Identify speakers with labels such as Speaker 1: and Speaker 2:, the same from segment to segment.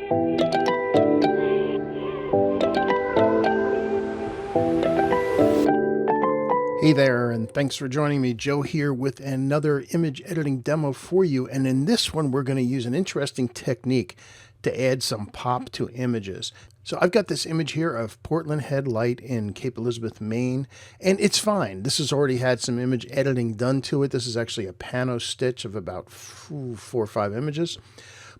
Speaker 1: Hey there, and thanks for joining me. Joe here with another image editing demo for you. And in this one, we're going to use an interesting technique to add some pop to images. So I've got this image here of Portland Head Light in Cape Elizabeth, Maine, and it's fine. This has already had some image editing done to it. This is actually a pano stitch of about 4 or 5 images,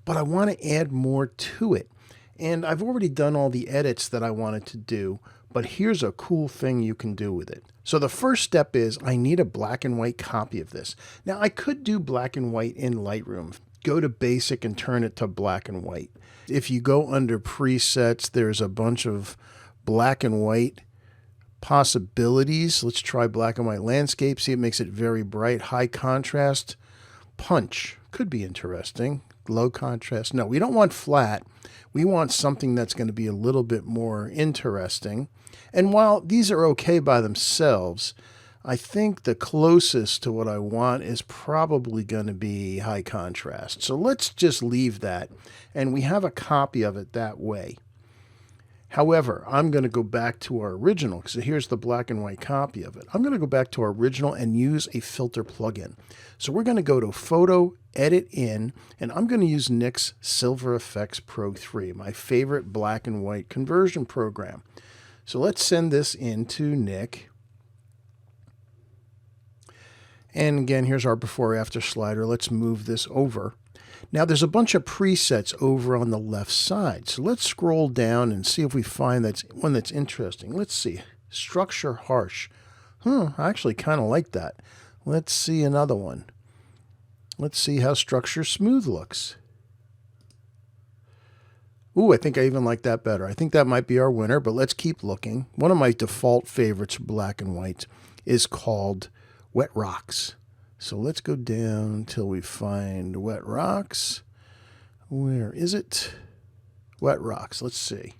Speaker 1: but I want to add more to it. And I've already done all the edits that I wanted to do, but here's a cool thing you can do with it. So the first step is I need a black and white copy of this. Now I could do black and white in Lightroom. Go to basic and turn it to black and white. If you go under presets, there's a bunch of black and white possibilities. Let's try black and white landscape. See, it makes it very bright. High contrast. Punch could be interesting. Low contrast. No, we don't want flat. We want something that's going to be a little bit more interesting. And while these are okay by themselves, I think the closest to what I want is probably going to be high contrast. So let's just leave that. And we have a copy of it that way. However, I'm going to go back to our original, because here's the black and white copy of it. I'm going to go back to our original and use a filter plugin. So we're going to go to Photo, Edit In, and I'm going to use Nik's Silver Effects Pro 3, my favorite black and white conversion program. So let's send this into Nik. And again, here's our before-after slider. Let's move this over. Now there's a bunch of presets over on the left side. So let's scroll down and see if we find that's one that's interesting. Let's see. Structure harsh. I actually kind of like that. Let's see another one. Let's see how structure smooth looks. Ooh, I think I even like that better. I think that might be our winner, but let's keep looking. One of my default favorites for black and white is called Wet Rocks. So let's go down till we find Wet Rocks. Where is it? Wet Rocks. Let's see.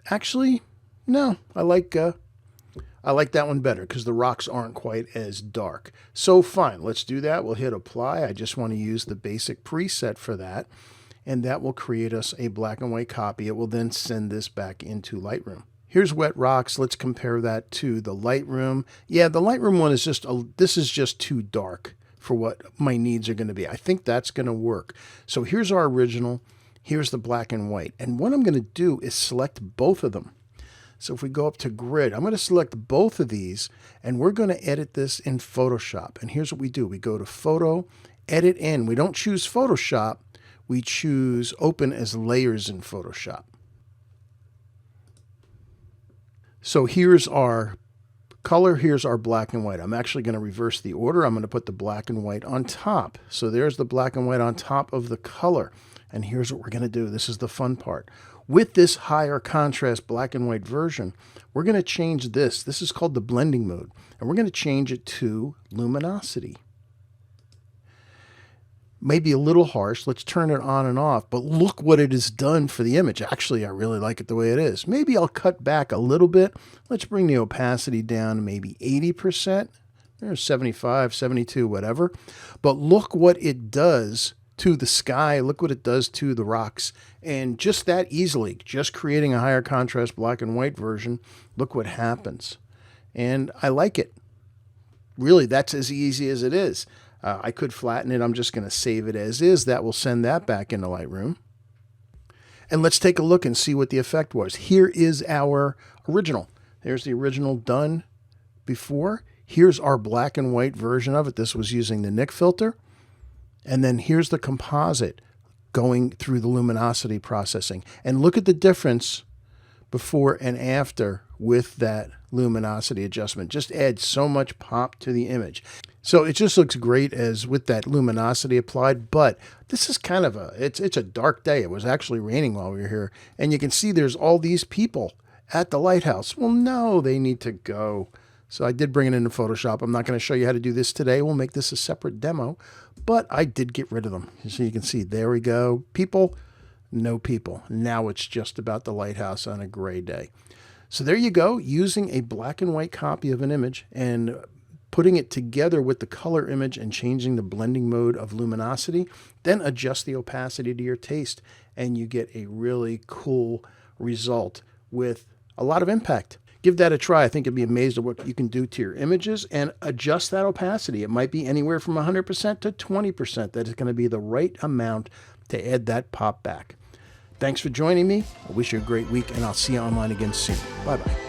Speaker 1: Actually, no, I like that one better because the rocks aren't quite as dark. So fine, let's do that. We'll hit apply. I just want to use the basic preset for that, and that will create us a black and white copy. It will then send this back into Lightroom. Here's Wet Rocks. Let's compare that to the Lightroom. Yeah, the Lightroom one is this is just too dark for what my needs are going to be. I think that's going to work. So here's our original. Here's the black and white. And what I'm going to do is select both of them. So if we go up to grid, I'm going to select both of these, and we're going to edit this in Photoshop. And here's what we do. We go to Photo, Edit In. We don't choose Photoshop. We choose Open as Layers in Photoshop. So here's our color, here's our black and white. I'm actually going to reverse the order. I'm going to put the black and white on top. So there's the black and white on top of the color. And here's what we're going to do. This is the fun part. With this higher contrast black and white version, we're going to change this. This is called the blending mode. And we're going to change it to Luminosity. Maybe a little harsh. Let's turn it on and off, but look what it has done for the image. Actually, I really like it the way it is. Maybe I'll cut back a little bit. Let's bring the opacity down to maybe 80%. There's 75, 72, whatever. But look what it does to the sky. Look what it does to the rocks. And just that easily, just creating a higher contrast black and white version, look what happens. And I like it. Really, that's as easy as it is. I could flatten it. I'm just going to save it as is. That will send that back into Lightroom. And let's take a look and see what the effect was. Here is our original. There's the original done before. Here's our black and white version of it. This was using the Nik filter. And then here's the composite going through the luminosity processing. And look at the difference before and after with that luminosity adjustment. Just adds so much pop to the image. So it just looks great as with that luminosity applied, but this is kind of it's a dark day. It was actually raining while we were here. And you can see there's all these people at the lighthouse. Well, no, they need to go. So I did bring it into Photoshop. I'm not going to show you how to do this today. We'll make this a separate demo, but I did get rid of them. So you can see, there we go. People, no people. Now it's just about the lighthouse on a gray day. So there you go, using a black and white copy of an image and putting it together with the color image and changing the blending mode of luminosity, then adjust the opacity to your taste, and you get a really cool result with a lot of impact. Give that a try. I think you'll be amazed at what you can do to your images, and adjust that opacity. It might be anywhere from 100% to 20%. That is going to be the right amount to add that pop back. Thanks for joining me. I wish you a great week, and I'll see you online again soon. Bye-bye.